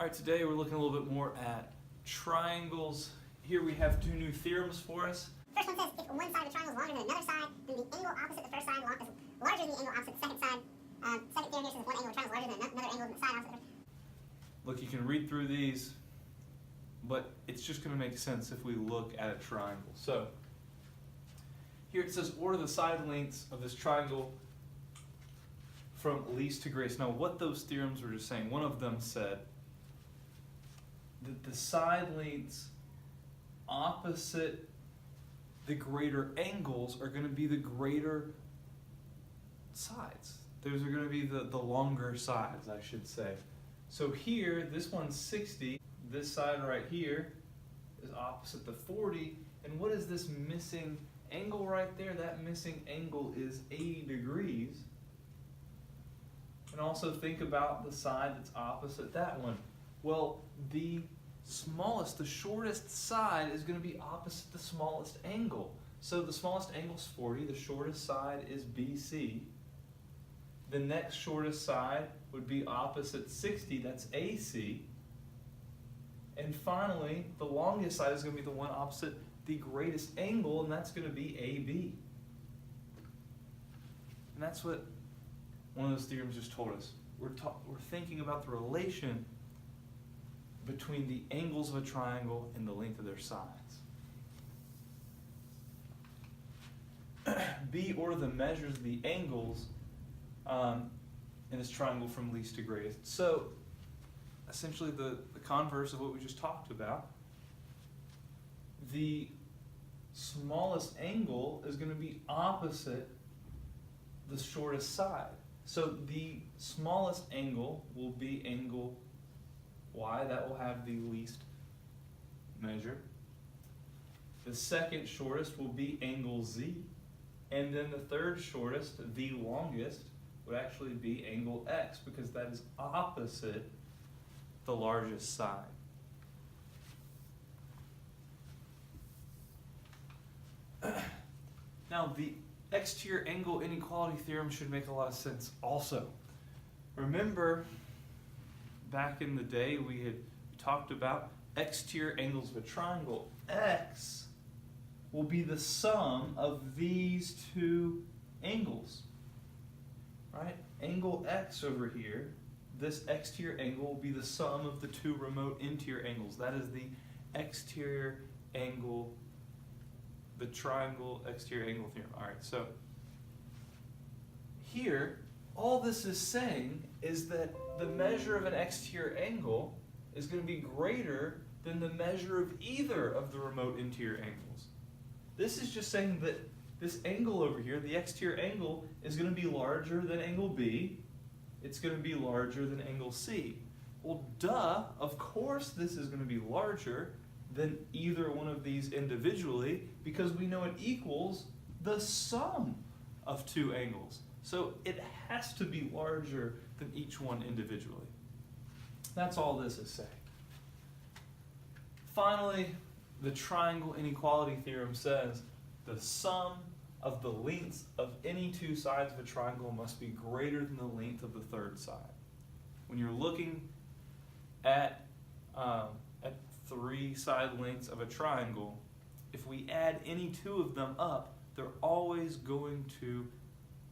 All right, today we're looking a little bit more at triangles. Here we have two new theorems for us. First one says if one side of the triangle is larger than another side, then the angle opposite the first side is larger than the angle opposite the second side. Second theorem here says if one angle of the triangle is larger than another angle in the side opposite. Look, you can read through these, but it's just going to make sense if we look at a triangle. So here it says order the side lengths of this triangle from least to greatest. Now what those theorems were just saying, one of them said that the side lengths opposite the greater angles are going to be the greater sides. Those are going to be the longer sides, I should say. So here, this one's 60. This side right here is opposite the 40. And what is this missing angle right there? That missing angle is 80 degrees. And also think about the side that's opposite that one. Well, the smallest, the shortest side is going to be opposite the smallest angle. So the smallest angle is 40, the shortest side is BC. The next shortest side would be opposite 60, that's AC. And finally, the longest side is going to be the one opposite the greatest angle, and that's going to be AB. And that's what one of those theorems just told us. We're thinking about the relation between the angles of a triangle and the length of their sides. B, order the measures of the angles in this triangle from least to greatest. So essentially the converse of what we just talked about. The smallest angle is going to be opposite the shortest side. So the smallest angle will be angle Y, that will have the least measure. The second shortest will be angle Z. And then the third shortest, the longest, would actually be angle X because that is opposite the largest side. Now the exterior angle inequality theorem should make a lot of sense also. Remember, back in the day we had talked about exterior angles of a triangle. X will be the sum of these two angles, right? Angle X over here, this exterior angle will be the sum of the two remote interior angles. That is the exterior angle, the triangle exterior angle theorem. All right, so here, all this is saying is that the measure of an exterior angle is going to be greater than the measure of either of the remote interior angles. This is just saying that this angle over here, the exterior angle, is going to be larger than angle B. It's going to be larger than angle C. Well, duh, of course this is going to be larger than either one of these individually because we know it equals the sum of two angles. So it has to be larger than each one individually. That's all this is saying. Finally, the triangle inequality theorem says the sum of the lengths of any two sides of a triangle must be greater than the length of the third side. When you're looking at three side lengths of a triangle, if we add any two of them up, they're always going to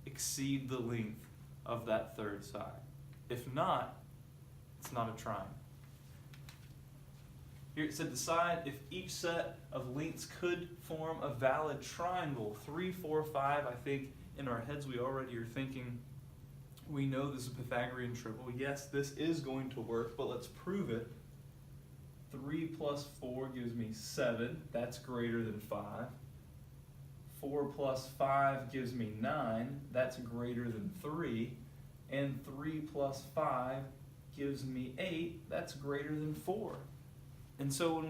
exceed the length of that third side. If not, it's not a triangle. Here it said decide if each set of lengths could form a valid triangle. 3, 4, 5, I think in our heads we already are thinking we know this is a Pythagorean triple. Yes, this is going to work, but let's prove it. 3 plus 4 gives me 7. That's greater than 5. 4 plus 5 gives me 9. That's greater than 3. And 3 plus 5 gives me 8. That's greater than 4. And so when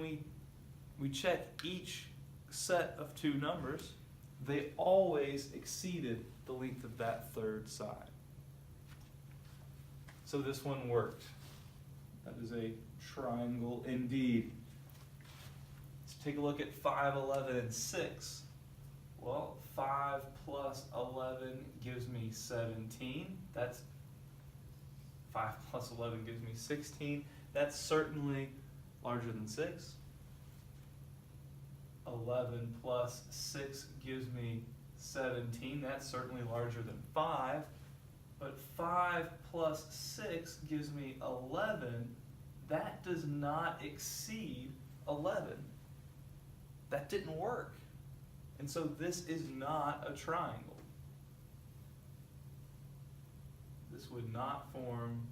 we check each set of two numbers, they always exceeded the length of that third side. So this one worked. That is a triangle indeed. Let's take a look at 5, 11, and 6. Well, 5 plus 11 gives me 17. That's 5 plus 11 gives me 16. That's certainly larger than 6. 11 plus 6 gives me 17. That's certainly larger than 5. But 5 plus 6 gives me 11. That does not exceed 11. That didn't work. And so this is not a triangle. This would not form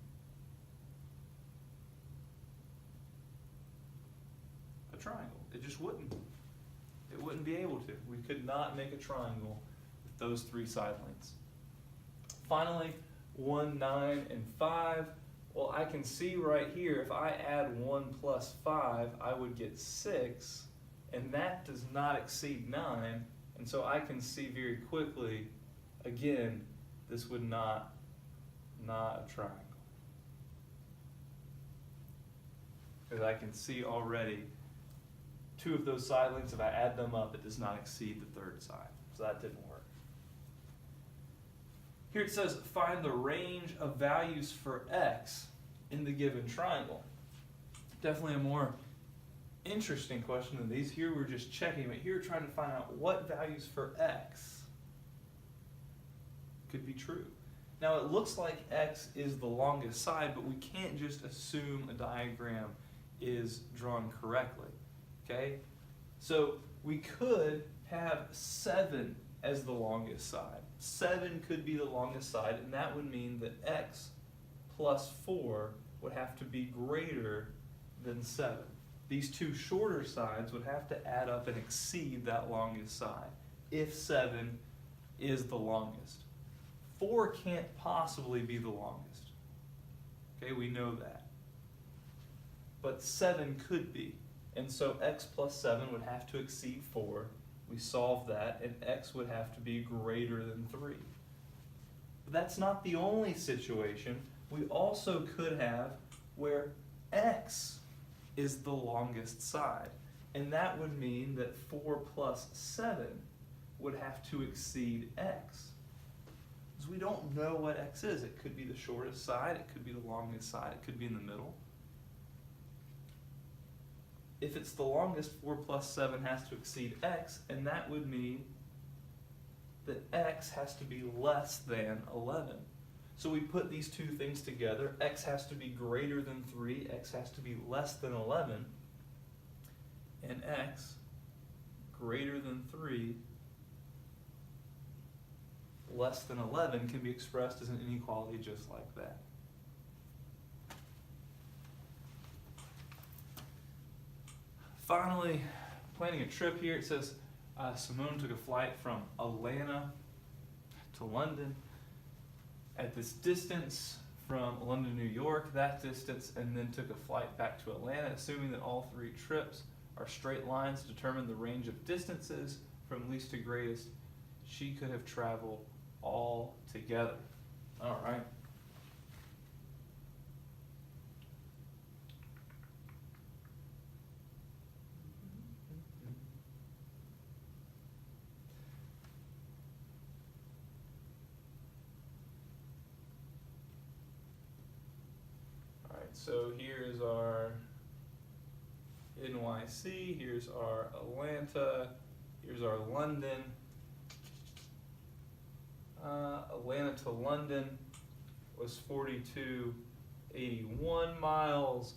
a triangle. It just wouldn't. It wouldn't be able to. We could not make a triangle with those 3 side lengths. Finally, 1, 9, and 5. Well, I can see right here, if I add 1 plus 5, I would get 6, and that does not exceed 9, and so I can see very quickly, again, this would not a triangle. Because I can see already 2 of those side lengths, if I add them up, it does not exceed the 3rd side. So that didn't work. Here it says, find the range of values for x in the given triangle. Definitely a more interesting question than these. Here we're just checking, but here we're trying to find out what values for x could be true. Now it looks like x is the longest side, but we can't just assume a diagram is drawn correctly. Okay? So we could have 7 as the longest side. 7 could be the longest side, and that would mean that x plus 4 would have to be greater than 7. These 2 shorter sides would have to add up and exceed that longest side if 7 is the longest. 4 can't possibly be the longest. Okay, we know that. But 7 could be. And so x plus 7 would have to exceed 4. We solve that, and x would have to be greater than 3. But that's not the only situation. We also could have where x is the longest side. And that would mean that 4 plus 7 would have to exceed x. Because we don't know what x is. It could be the shortest side, it could be the longest side, it could be in the middle. If it's the longest, 4 plus 7 has to exceed x, and that would mean that x has to be less than 11. So we put these 2 things together. X has to be greater than 3, x has to be less than 11, and x greater than 3, less than 11 can be expressed as an inequality just like that. Finally, planning a trip here. It says Simone took a flight from Atlanta to London. At this distance from London to New York, that distance, and then took a flight back to Atlanta. Assuming that all 3 trips are straight lines, determine the range of distances from least to greatest she could have traveled all together. All right. So here's our NYC, here's our Atlanta, here's our London. Atlanta to London was 4281 miles.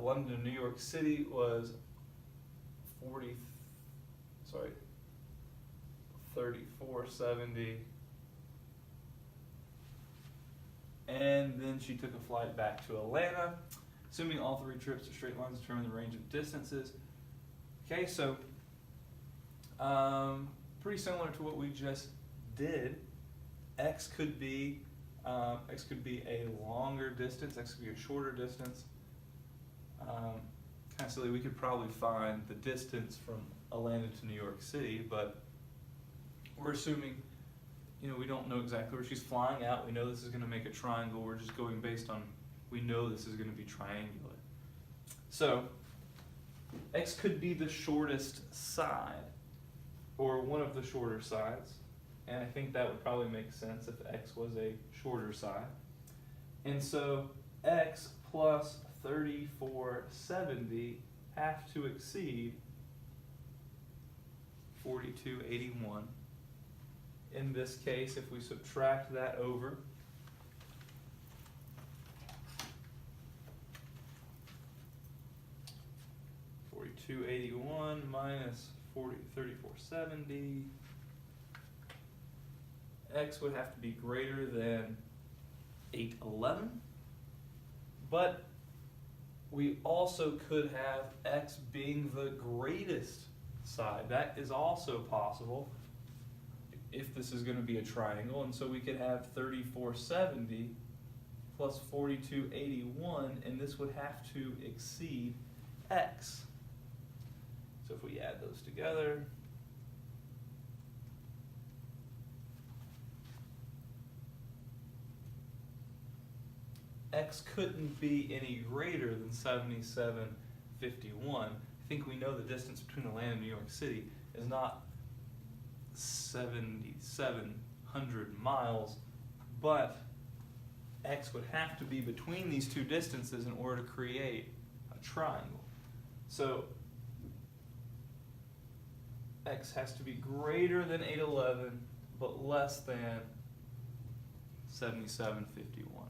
London to New York City was 3470. And then she took a flight back to Atlanta. Assuming all 3 trips are straight lines, determine the range of distances. Okay, so pretty similar to what we just did. X could be a longer distance. X could be a shorter distance. Kind of silly. We could probably find the distance from Atlanta to New York City, but we're assuming. We don't know exactly where she's flying out. We know this is going to make a triangle. We're just going based on, we know this is going to be triangular. So, x could be the shortest side, or one of the shorter sides. And I think that would probably make sense if x was a shorter side. And so, x plus 3470 have to exceed 4281. In this case, if we subtract that over, $42.81 minus 3470, x would have to be greater than 811, but we also could have x being the greatest side. That is also possible if this is going to be a triangle, and so we could have 3470 plus 4281, and this would have to exceed x. So if we add those together, x couldn't be any greater than 7751. I think we know the distance between Atlanta and New York City is not 7,700 miles, but x would have to be between these two distances in order to create a triangle. So x has to be greater than 811, but less than 7751.